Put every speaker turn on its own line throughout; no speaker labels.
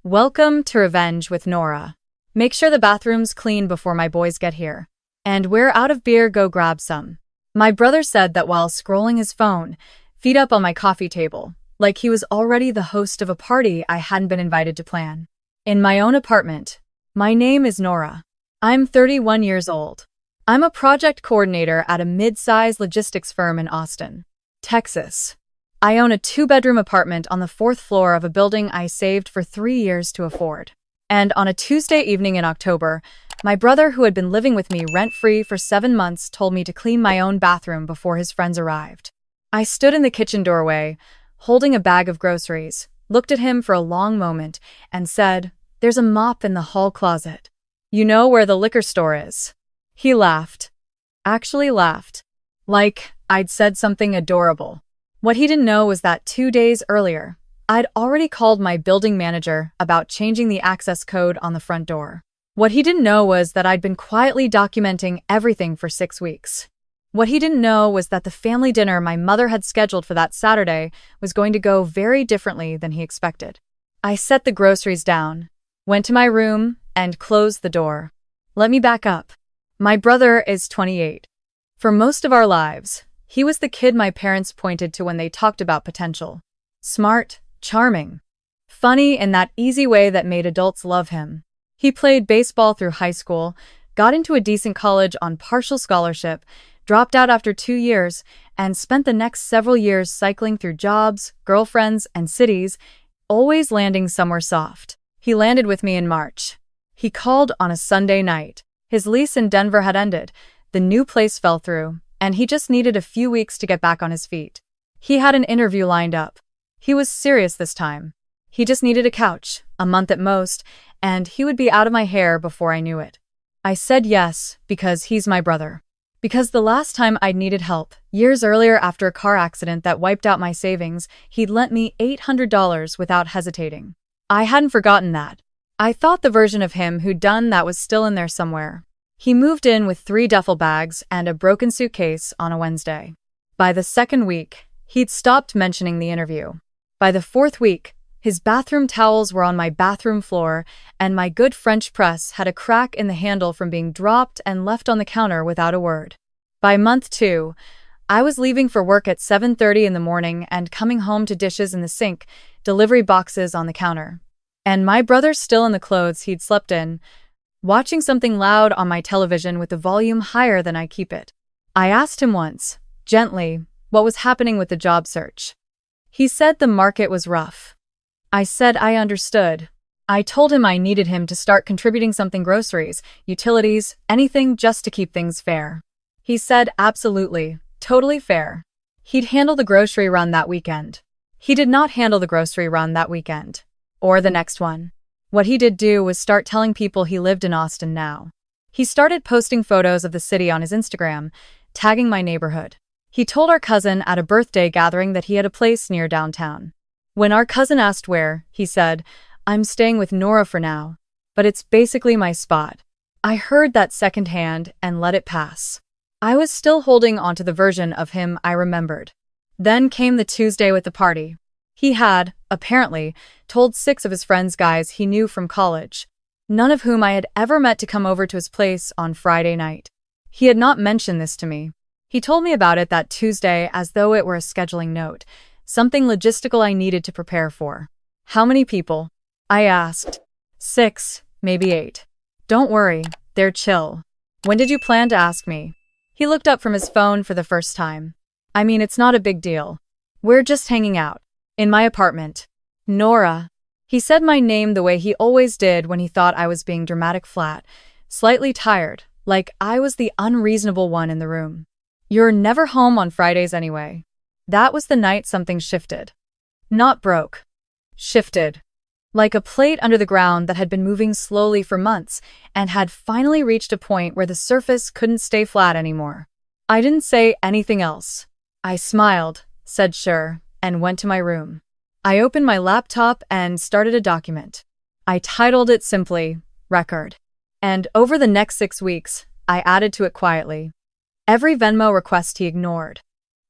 Welcome to Revenge with Nora. Make sure the bathroom's clean before my boys get here. And we're out of beer, go grab some. My brother said that while scrolling his phone, feet up on my coffee table, like he was already the host of a party I hadn't been invited to plan. In my own apartment. My name is Nora. I'm 31 years old. I'm a project coordinator at a mid-size logistics firm in Austin, Texas. I own a 2-bedroom apartment on the 4th floor of a building I saved for 3 years to afford. And on a Tuesday evening in October, my brother, who had been living with me rent-free for 7 months, told me to clean my own bathroom before his friends arrived. I stood in the kitchen doorway, holding a bag of groceries, looked at him for a long moment, and said, "There's a mop in the hall closet. You know where the liquor store is." He laughed. Actually laughed. Like I'd said something adorable. What he didn't know was that 2 days earlier, I'd already called my building manager about changing the access code on the front door. What he didn't know was that I'd been quietly documenting everything for 6 weeks. What he didn't know was that the family dinner my mother had scheduled for that Saturday was going to go very differently than he expected. I set the groceries down, went to my room, and closed the door. Let me back up. My brother is 28. For most of our lives, he was the kid my parents pointed to when they talked about potential. Smart, charming, funny in that easy way that made adults love him. He played baseball through high school, got into a decent college on partial scholarship, dropped out after 2 years, and spent the next several years cycling through jobs, girlfriends, and cities, always landing somewhere soft. He landed with me in March. He called on a Sunday night. His lease in Denver had ended, the new place fell through, and he just needed a few weeks to get back on his feet. He had an interview lined up. He was serious this time. He just needed a couch, a month at most, and he would be out of my hair before I knew it. I said yes, because he's my brother. Because the last time I'd needed help, years earlier after a car accident that wiped out my savings, he'd lent me $800 without hesitating. I hadn't forgotten that. I thought the version of him who'd done that was still in there somewhere. He moved in with 3 duffel bags and a broken suitcase on a Wednesday. By the 2nd week, he'd stopped mentioning the interview. By the 4th week, his bathroom towels were on my bathroom floor, and my good French press had a crack in the handle from being dropped and left on the counter without a word. By month 2, I was leaving for work at 7:30 in the morning and coming home to dishes in the sink, delivery boxes on the counter. And my brother's still in the clothes he'd slept in, watching something loud on my television with the volume higher than I keep it. I asked him once, gently, what was happening with the job search. He said the market was rough. I said I understood. I told him I needed him to start contributing something: groceries, utilities, anything just to keep things fair. He said absolutely, totally fair. He'd handle the grocery run that weekend. He did not handle the grocery run that weekend. Or the next one. What he did do was start telling people he lived in Austin now. He started posting photos of the city on his Instagram, tagging my neighborhood. He told our cousin at a birthday gathering that he had a place near downtown. When our cousin asked where, he said, "I'm staying with Nora for now, but it's basically my spot." I heard that secondhand and let it pass. I was still holding onto the version of him I remembered. Then came the Tuesday with the party. He had, apparently, told 6 of his friends, guys he knew from college, none of whom I had ever met, to come over to his place on Friday night. He had not mentioned this to me. He told me about it that Tuesday as though it were a scheduling note, something logistical I needed to prepare for. "How many people?" I asked. 6, maybe 8. "Don't worry, they're chill." "When did you plan to ask me?" He looked up from his phone for the first time. "I mean, it's not a big deal. We're just hanging out. In my apartment." "Nora." He said my name the way he always did when he thought I was being dramatic, flat, slightly tired, like I was the unreasonable one in the room. "You're never home on Fridays anyway." That was the night something shifted. Not broke. Shifted. Like a plate under the ground that had been moving slowly for months and had finally reached a point where the surface couldn't stay flat anymore. I didn't say anything else. I smiled, said sure, and went to my room. I opened my laptop and started a document. I titled it simply, Record. And over the next 6 weeks, I added to it quietly. Every Venmo request he ignored.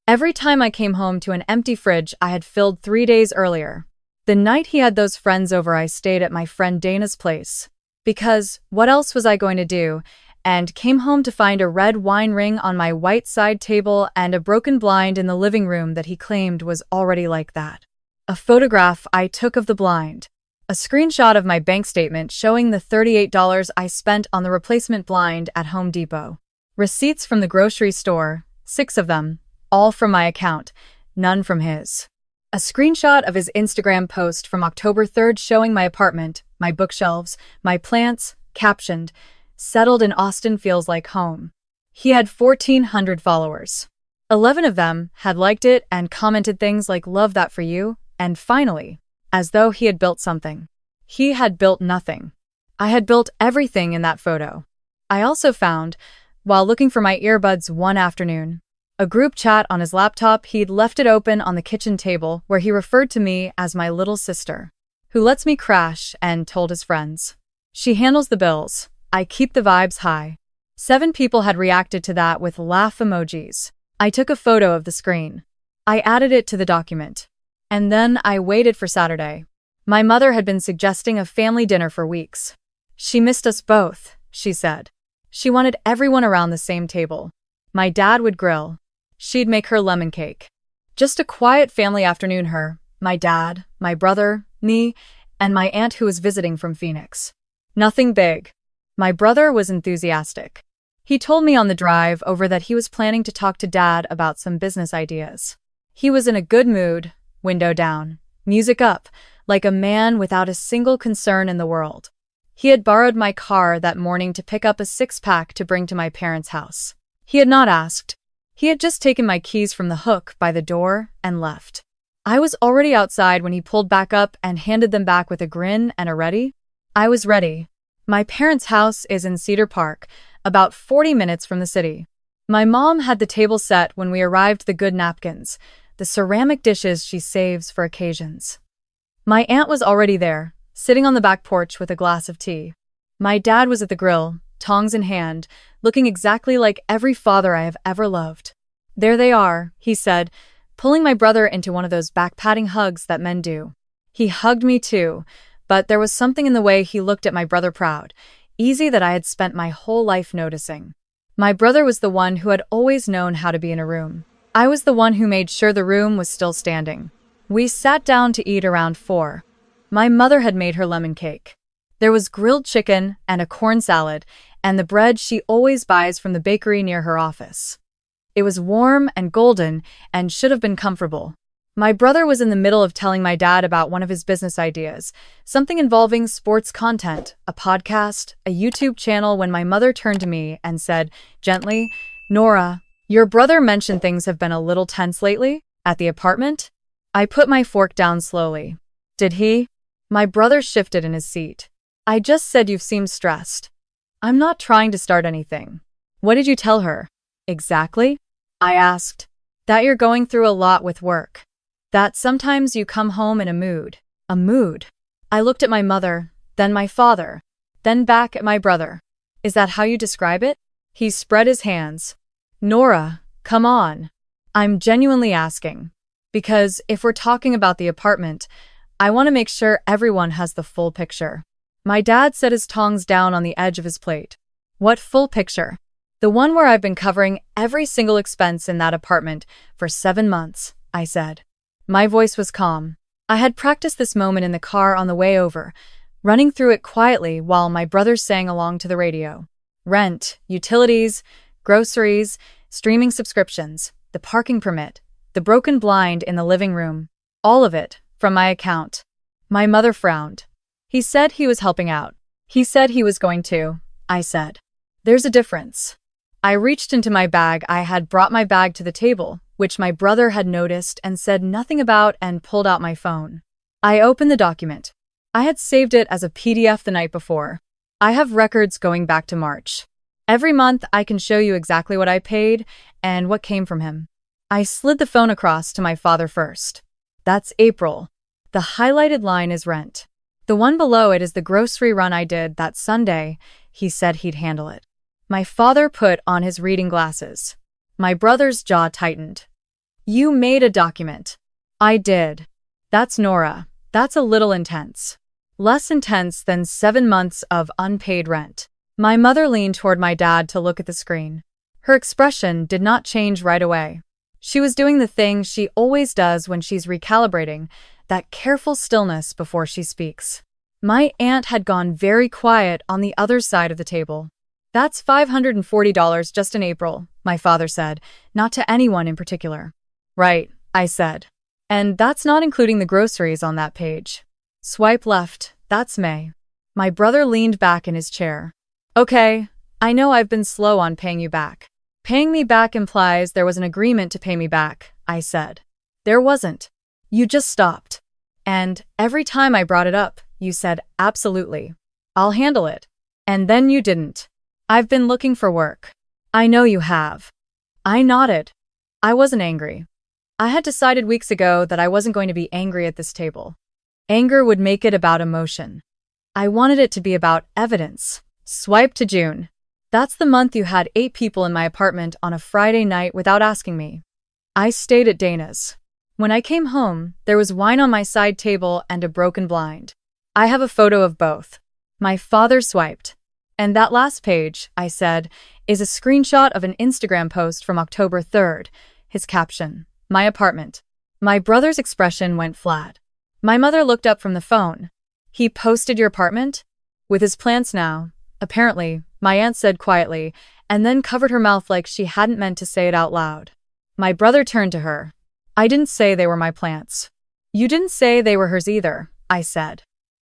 Every time I came home to an empty fridge I had filled 3 days earlier. The night he had those friends over, I stayed at my friend Dana's place. Because what else was I going to do? And came home to find a red wine ring on my white side table and a broken blind in the living room that he claimed was already like that. A photograph I took of the blind. A screenshot of my bank statement showing the $38 I spent on the replacement blind at Home Depot. Receipts from the grocery store, 6 of them, all from my account, none from his. A screenshot of his Instagram post from October 3rd showing my apartment, my bookshelves, my plants, captioned, "Settled in Austin feels like home." He had 1,400 followers. 11 of them had liked it and commented things like "love that for you," and finally, as though he had built something. He had built nothing. I had built everything in that photo. I also found, while looking for my earbuds one afternoon, a group chat on his laptop. He'd left it open on the kitchen table where he referred to me as my little sister, who lets me crash, and told his friends. She handles the bills. I keep the vibes high. 7 people had reacted to that with laugh emojis. I took a photo of the screen. I added it to the document. And then I waited for Saturday. My mother had been suggesting a family dinner for weeks. She missed us both, she said. She wanted everyone around the same table. My dad would grill. She'd make her lemon cake. Just a quiet family afternoon, her, my dad, my brother, me, and my aunt who was visiting from Phoenix. Nothing big. My brother was enthusiastic. He told me on the drive over that he was planning to talk to Dad about some business ideas. He was in a good mood, window down, music up, like a man without a single concern in the world. He had borrowed my car that morning to pick up a 6-pack to bring to my parents' house. He had not asked. He had just taken my keys from the hook by the door and left. I was already outside when he pulled back up and handed them back with a grin and a "ready?" I was ready. My parents' house is in Cedar Park, about 40 minutes from the city. My mom had the table set when we arrived, the good napkins, the ceramic dishes she saves for occasions. My aunt was already there, sitting on the back porch with a glass of tea. My dad was at the grill, tongs in hand, looking exactly like every father I have ever loved. "There they are," he said, pulling my brother into one of those back-patting hugs that men do. He hugged me too, but there was something in the way he looked at my brother, proud, easy, that I had spent my whole life noticing. My brother was the one who had always known how to be in a room. I was the one who made sure the room was still standing. We sat down to eat around 4. My mother had made her lemon cake. There was grilled chicken and a corn salad, and the bread she always buys from the bakery near her office. It was warm and golden and should have been comfortable. My brother was in the middle of telling my dad about one of his business ideas, something involving sports content, a podcast, a YouTube channel, when my mother turned to me and said, gently, "Nora, your brother mentioned things have been a little tense lately at the apartment?" I put my fork down slowly. "Did he?" My brother shifted in his seat. "I just said you've seemed stressed. I'm not trying to start anything." "What did you tell her?" "Exactly?" I asked. "That you're going through a lot with work. That sometimes you come home in a mood." "A mood?" I looked at my mother, then my father, then back at my brother. "Is that how you describe it?" He spread his hands. "Nora, come on. I'm genuinely asking. Because if we're talking about the apartment, I want to make sure everyone has the full picture." My dad set his tongs down on the edge of his plate. "What full picture?" "The one where I've been covering every single expense in that apartment for 7 months, I said. My voice was calm. I had practiced this moment in the car on the way over, running through it quietly while my brothers sang along to the radio. Rent, utilities, groceries, streaming subscriptions, the parking permit, the broken blind in the living room, all of it, from my account. My mother frowned. "He said he was helping out." "He said he was going to," I said. "There's a difference." I reached into my bag. I had brought my bag to the table, which my brother had noticed and said nothing about, and pulled out my phone. I opened the document. I had saved it as a PDF the night before. I have records going back to March. Every month I can show you exactly what I paid and what came from him. I slid the phone across to my father first. That's April. The highlighted line is rent. The one below it is the grocery run I did that Sunday. He said he'd handle it. My father put on his reading glasses. My brother's jaw tightened. "You made a document." "I did." "That's Nora. That's a little intense. Less intense than 7 months of unpaid rent. My mother leaned toward my dad to look at the screen. Her expression did not change right away. She was doing the thing she always does when she's recalibrating, that careful stillness before she speaks. My aunt had gone very quiet on the other side of the table. That's $540 just in April, my father said, not to anyone in particular. Right, I said. And that's not including the groceries on that page. Swipe left, that's May. My brother leaned back in his chair. Okay, I know I've been slow on paying you back. Paying me back implies there was an agreement to pay me back, I said. There wasn't. You just stopped. And every time I brought it up, you said, absolutely. I'll handle it. And then you didn't. I've been looking for work. I know you have. I nodded. I wasn't angry. I had decided weeks ago that I wasn't going to be angry at this table. Anger would make it about emotion. I wanted it to be about evidence. Swipe to June. That's the month you had 8 people in my apartment on a Friday night without asking me. I stayed at Dana's. When I came home, there was wine on my side table and a broken blind. I have a photo of both. My father swiped. And that last page, I said, is a screenshot of an Instagram post from October 3rd. His caption, my apartment. My brother's expression went flat. My mother looked up from the phone. He posted your apartment? With his plants now, apparently, my aunt said quietly, and then covered her mouth like she hadn't meant to say it out loud. My brother turned to her. I didn't say they were my plants. You didn't say they were hers either, I said.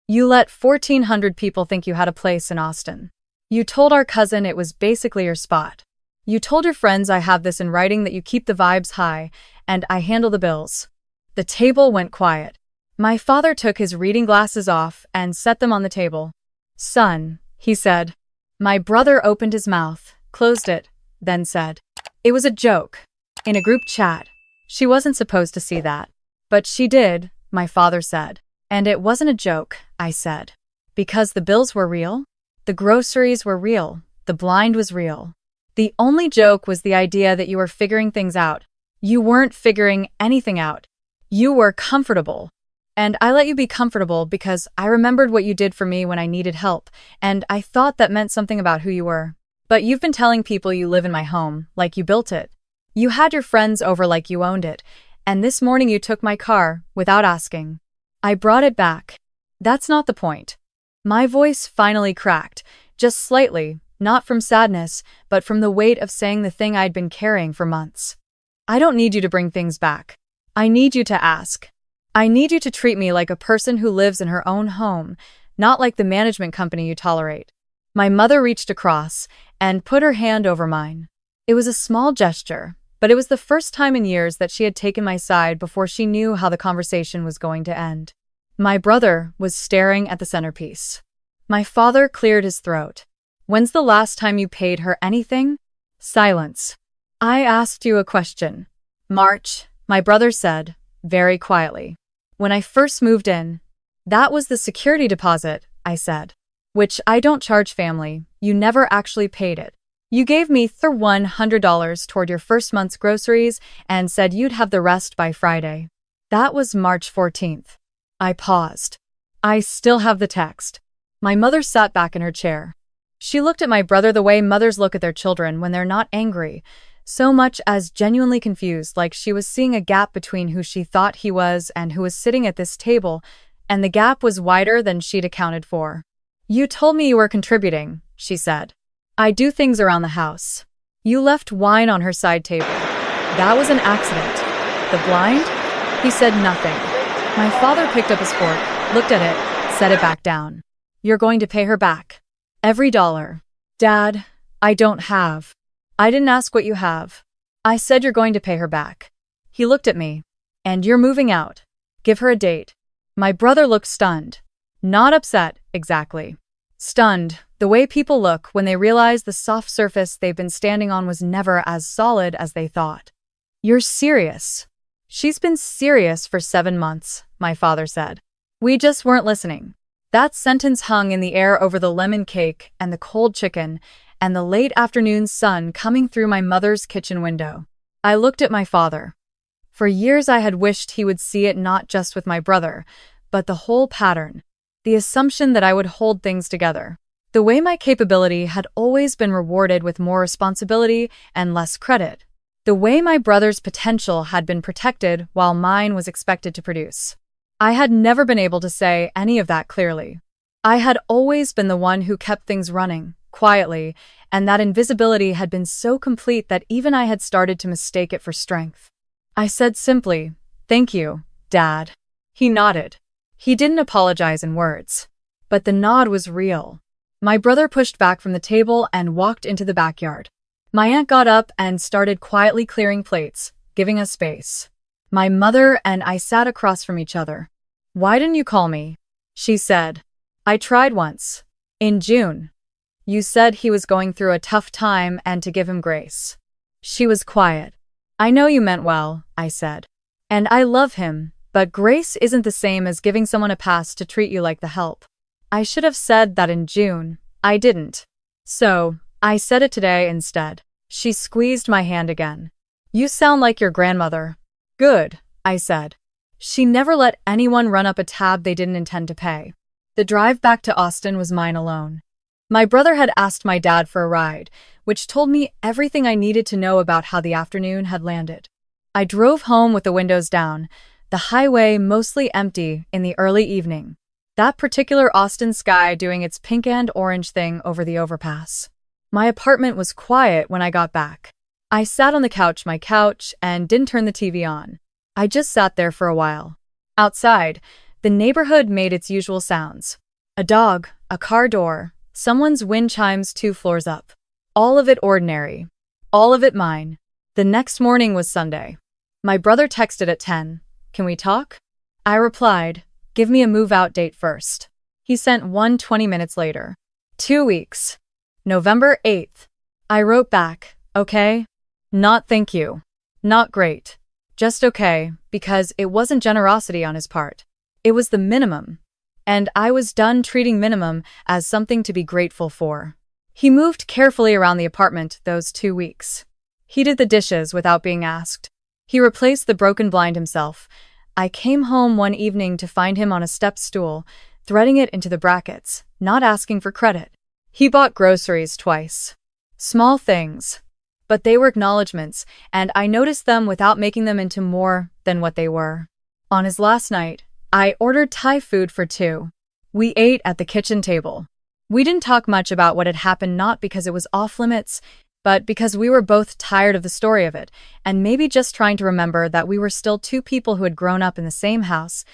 You let 1,400 people think you had a place in Austin. You told our cousin it was basically your spot. You told your friends I have this in writing that you keep the vibes high, and I handle the bills. The table went quiet. My father took his reading glasses off and set them on the table. Son, he said. My brother opened his mouth, closed it, then said, it was a joke. In a group chat. She wasn't supposed to see that. But she did, my father said. And it wasn't a joke, I said. Because the bills were real? The groceries were real. The blind was real. The only joke was the idea that you were figuring things out. You weren't figuring anything out. You were comfortable. And I let you be comfortable because I remembered what you did for me when I needed help, and I thought that meant something about who you were. But you've been telling people you live in my home, like you built it. You had your friends over like you owned it, and this morning you took my car, without asking. I brought it back. That's not the point. My voice finally cracked, just slightly, not from sadness, but from the weight of saying the thing I'd been carrying for months. I don't need you to bring things back. I need you to ask. I need you to treat me like a person who lives in her own home, not like the management company you tolerate. My mother reached across and put her hand over mine. It was a small gesture, but it was the first time in years that she had taken my side before she knew how the conversation was going to end. My brother was staring at the centerpiece. My father cleared his throat. When's the last time you paid her anything? Silence. I asked you a question. March, my brother said, very quietly. When I first moved in. That was the security deposit, I said. Which I don't charge family, you never actually paid it. You gave me $100 toward your first month's groceries and said you'd have the rest by Friday. That was March 14th. I paused. I still have the text. My mother sat back in her chair. She looked at my brother the way mothers look at their children when they're not angry, so much as genuinely confused, like she was seeing a gap between who she thought he was and who was sitting at this table, and the gap was wider than she'd accounted for. You told me you were contributing, she said. I do things around the house. You left wine on her side table. That was an accident. The blind? He said nothing. My father picked up his fork, looked at it, set it back down. You're going to pay her back. Every dollar. Dad, I don't have. I didn't ask what you have. I said you're going to pay her back. He looked at me. And you're moving out. Give her a date. My brother looked stunned. Not upset, exactly. Stunned, the way people look when they realize the soft surface they've been standing on was never as solid as they thought. You're serious. She's been serious for 7 months, my father said. We just weren't listening. That sentence hung in the air over the lemon cake and the cold chicken and the late afternoon sun coming through my mother's kitchen window. I looked at my father. For years I had wished he would see it not just with my brother, but the whole pattern. The assumption that I would hold things together. The way my capability had always been rewarded with more responsibility and less credit. The way my brother's potential had been protected while mine was expected to produce. I had never been able to say any of that clearly. I had always been the one who kept things running, quietly, and that invisibility had been so complete that even I had started to mistake it for strength. I said simply, "Thank you, Dad." He nodded. He didn't apologize in words. But the nod was real. My brother pushed back from the table and walked into the backyard. My aunt got up and started quietly clearing plates, giving us space. My mother and I sat across from each other. "Why didn't you call me?" she said. "I tried once. In June. You said he was going through a tough time and to give him grace." She was quiet. "I know you meant well," I said. "And I love him, but grace isn't the same as giving someone a pass to treat you like the help." I should have said that in June. I didn't. So, I said it today instead. She squeezed my hand again. "You sound like your grandmother." "Good," I said. She never let anyone run up a tab they didn't intend to pay. The drive back to Austin was mine alone. My brother had asked my dad for a ride, which told me everything I needed to know about how the afternoon had landed. I drove home with the windows down, the highway mostly empty in the early evening. That particular Austin sky doing its pink and orange thing over the overpass. My apartment was quiet when I got back. I sat on my couch, and didn't turn the TV on. I just sat there for a while. Outside, the neighborhood made its usual sounds. A dog, a car door, someone's wind chimes 2 floors up. All of it ordinary. All of it mine. The next morning was Sunday. My brother texted at 10. "Can we talk?" I replied, "Give me a move-out date first." He sent one 20 minutes later. 2 weeks. November 8th. I wrote back, "Okay. Not thank you. Not great. Just okay," because it wasn't generosity on his part. It was the minimum. And I was done treating minimum as something to be grateful for. He moved carefully around the apartment those 2 weeks. He did the dishes without being asked. He replaced the broken blind himself. I came home one evening to find him on a step stool, threading it into the brackets, not asking for credit. He bought groceries twice. Small things. But they were acknowledgments, and I noticed them without making them into more than what they were. On his last night, I ordered Thai food for 2. We ate at the kitchen table. We didn't talk much about what had happened, not because it was off limits, but because we were both tired of the story of it, and maybe just trying to remember that we were still 2 people who had grown up in the same house,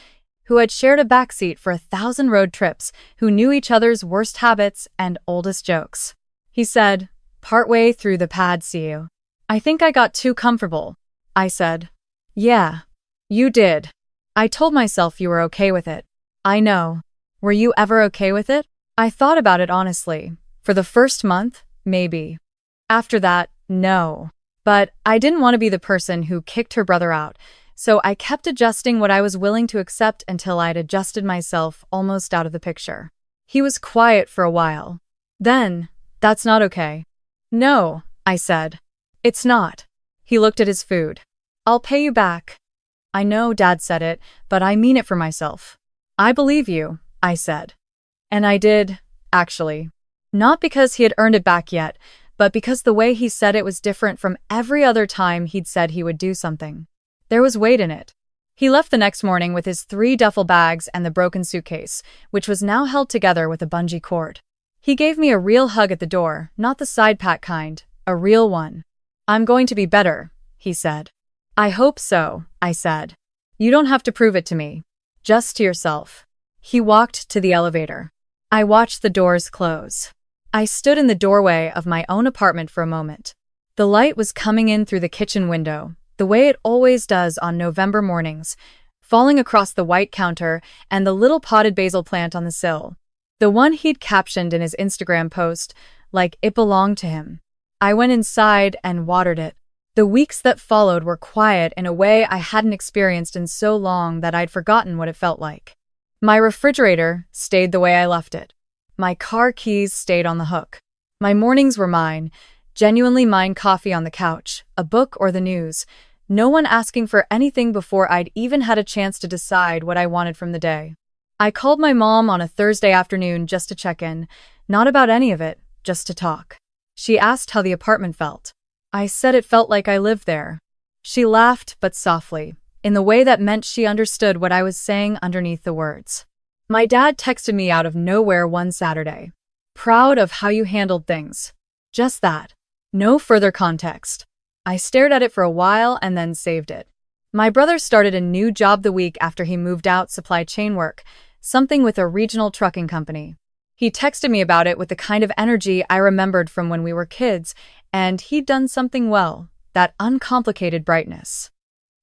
who had shared a backseat for 1,000 road trips, who knew each other's worst habits and oldest jokes. He said, partway through the pad, "See you." "I think I got too comfortable," I said. "Yeah, you did. I told myself you were okay with it." "I know. Were you ever okay with it?" I thought about it honestly. For the first month, maybe. After that, no. But I didn't want to be the person who kicked her brother out, so I kept adjusting what I was willing to accept until I'd adjusted myself almost out of the picture. He was quiet for a while. Then, "That's not okay." "No," I said. "It's not." He looked at his food. "I'll pay you back." "I know Dad said it, but I mean it for myself." "I believe you," I said. And I did, actually. Not because he had earned it back yet, but because the way he said it was different from every other time he'd said he would do something. There was weight in it. He left the next morning with his 3 duffel bags and the broken suitcase, which was now held together with a bungee cord. He gave me a real hug at the door, not the side pat kind, a real one. "I'm going to be better," he said. "I hope so," I said. "You don't have to prove it to me. Just to yourself." He walked to the elevator. I watched the doors close. I stood in the doorway of my own apartment for a moment. The light was coming in through the kitchen window, the way it always does on November mornings, falling across the white counter and the little potted basil plant on the sill. The one he'd captioned in his Instagram post, like it belonged to him. I went inside and watered it. The weeks that followed were quiet in a way I hadn't experienced in so long that I'd forgotten what it felt like. My refrigerator stayed the way I left it. My car keys stayed on the hook. My mornings were mine, genuinely mine, coffee on the couch, a book or the news, no one asking for anything before I'd even had a chance to decide what I wanted from the day. I called my mom on a Thursday afternoon just to check in, not about any of it, just to talk. She asked how the apartment felt. I said it felt like I lived there. She laughed, but softly, in the way that meant she understood what I was saying underneath the words. My dad texted me out of nowhere one Saturday. Proud of how you handled things. Just that. No further context. I stared at it for a while and then saved it. My brother started a new job the week after he moved out, supply chain work, something with a regional trucking company. He texted me about it with the kind of energy I remembered from when we were kids, and he'd done something well, that uncomplicated brightness.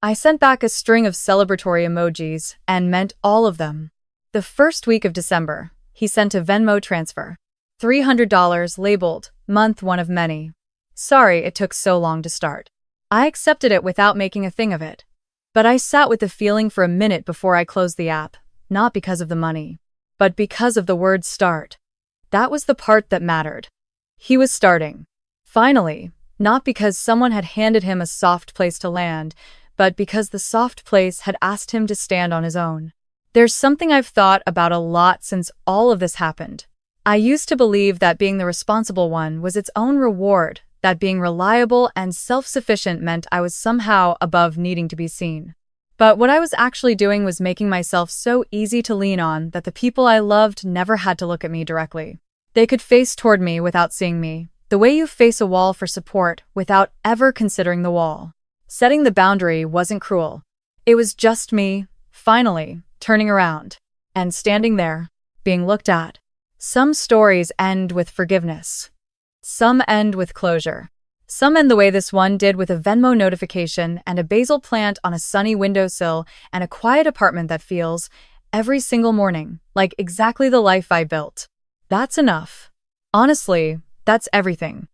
I sent back a string of celebratory emojis and meant all of them. The first week of December, he sent a Venmo transfer. $300 labeled, month one of many. Sorry it took so long to start. I accepted it without making a thing of it. But I sat with the feeling for a minute before I closed the app, not because of the money, but because of the word start. That was the part that mattered. He was starting. Finally, not because someone had handed him a soft place to land, but because the soft place had asked him to stand on his own. There's something I've thought about a lot since all of this happened. I used to believe that being the responsible one was its own reward, that being reliable and self-sufficient meant I was somehow above needing to be seen. But what I was actually doing was making myself so easy to lean on that the people I loved never had to look at me directly. They could face toward me without seeing me, the way you face a wall for support without ever considering the wall. Setting the boundary wasn't cruel. It was just me, finally, turning around and standing there, being looked at. Some stories end with forgiveness. Some end with closure. Some end the way this one did, with a Venmo notification and a basil plant on a sunny windowsill and a quiet apartment that feels, every single morning, like exactly the life I built. That's enough. Honestly, that's everything.